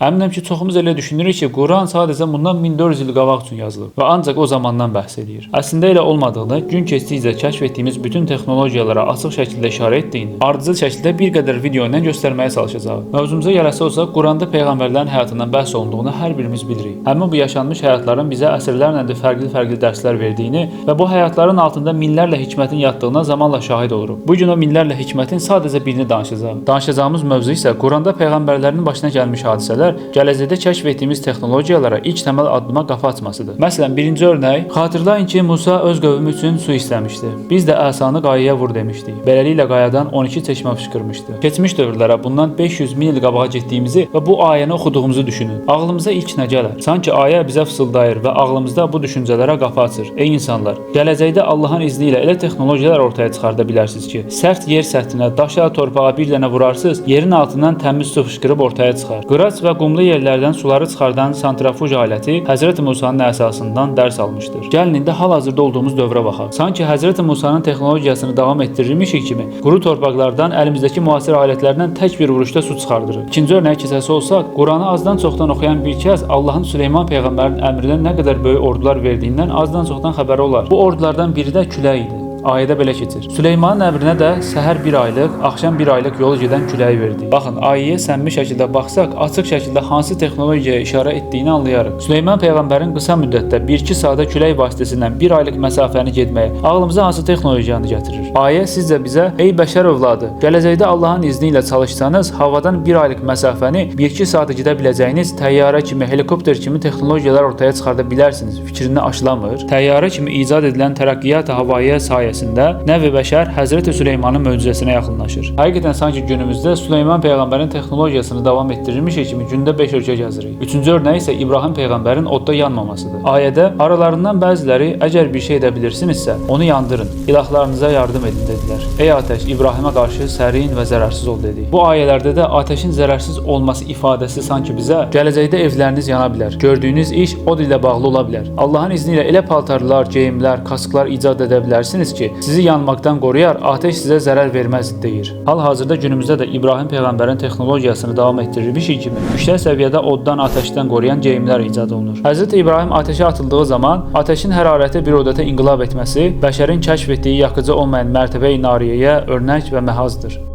Əminəm ki, çoxumuz elə düşünürük ki, Quran sadəcə bundan 1400 il qabaq üçün yazılıb və ancaq o zamandan bəhs edir. Əslində elə olmadığını, gün keçdikcə kəşf etdiyimiz bütün texnologiyalara açıq şəkildə işarə etdiyini, ardıcıl şəkildə bir qədər video ilə göstərməyə çalışacağıq. Mövzumuza gələsə olsa, Quranda peyğəmbərlərin həyatından bəhs olunduğunu hər birimiz bilirik. Həmin bu yaşanmış həyatların bizə əsrlərlə də fərqli dərslər verdiyini və bu həyatların altında minlərlə hikmətin yatdığına zamanla şahid oluruq. Bu gün o minlərlə hikmətin sadəcə birini danışacağıq. Danışacağımız mövzu isə Quranda peyğəmbərlərin başına gəlmiş hadisələr, gələcəkdə kəşf etdiyimiz texnologiyalara ilk təməl addıma qapı açmasıdır. Məsələn, birinci örnək, xatırlayın ki, Musa öz qövmü üçün su istəmişdi. Biz də əsanı qayaya vur demişdik. Beləliklə qayadan 12 çeşmə fışqırmışdı. Keçmiş dövrlərə bundan 500 min il qabağa getdiyimizi və bu ayəni oxuduğumuzu düşünün. Ağlımıza ilk nə gələr? Sanki ayə bizə fısıldayır və ağlımızda bu düşüncələrə qapı açır. Ey insanlar, gələcəkdə Allahın izni ilə elə texnologiyalar ortaya çıxarda bilərsiniz ki, sərt yer səthinə, daşa, torpağa bir dənə vurarsınız, yerin altından təmiz su fışqırıb ortaya çıxar. Qıraç və qumlu yerlərdən suları çıxardan santrifuj aləti Həzrəti Musanın əsasından dərs almışdır. Gəlin indi hal-hazırda olduğumuz dövrə baxaq. Sanki Həzrəti Musanın texnologiyasını davam etdirirmişik kimi, quru torpaqlardan əlimizdəki müasir alətlərlə tək bir vuruşda su çıxardırıq. İkinci örnək keçəsi olsaq, Quranı azdan çoxdan oxuyan bir kəs Allahın Süleyman peyğəmbərin əmrinə nə qədər böyük ordular verdiyindən azdan çoxdan xəbəri olar. Bu ordulardan biri də külək idi. Ayədə belə keçir. Süleymanın əmrinə də səhər 1 aylıq, axşam 1 aylıq yol gedən küləyi verdi. Baxın, ayəyə səmimi şəkildə baxsaq, açıq şəkildə hansı texnologiyaya işarə etdiyini anlayarıq. Süleyman peyğəmbərin qısa müddətdə 1-2 saata külək vasitəsilə 1 aylıq məsafəni getməyə ağlımıza hansı texnologiyanı gətirir? Ayə sizcə bizə, ey bəşər övladı, gələcəkdə Allahın izni ilə çalışsanız, havadan 1 aylıq məsafəni 1-2 saata gedə biləcəyiniz təyyarə kimi, helikopter kimi texnologiyalar ortaya çıxarda bilərsiniz fikrini aşılamır. Təyyarə kimi icad edilən tərəqqiyat havaya nəvi bəşər Həzrəti Süleymanın möcüzəsinə yaxınlaşır. Həqiqətən sanki günümüzdə Süleyman peyğəmbərin texnologiyasını davam etdirirmişik kimi gündə 5 ölkə gəzirik. Üçüncü örnək isə İbrahim peyğəmbərin odda yanmamasıdır. Ayədə aralarından bəziləri əgər bir şey edə bilirsinizsə, onu yandırın, ilahlarınıza yardım edin dedilər. Ey atəş, İbrahimə qarşı sərin və zərərsiz ol dedi. Bu ayələrdə də atəşin zərərsiz olması ifadəsi sanki bizə gələcəkdə evləriniz yana bilər, gördüyünüz iş od ilə bağlı ola bilər. Allahın izni ilə elə paltarlar, geyimlər, kasklar icad edə bilərsiniz ki, sizi yanmaqdan qoruyar, atəş sizə zərər verməz deyir. Hal-hazırda günümüzdə də İbrahim peyğəmbərin texnologiyasını davam etdirirmişik kimi yüksək səviyyədə oddan, atəşdən qoruyan geyimlər icad olunur. Həzrəti İbrahim atəşə atıldığı zaman atəşin hərarəti bir odata inqilab etməsi bəşərin kəşf etdiyi yaxıcı olmayan mərtəbə-i nariyəyə örnək və məhazdır.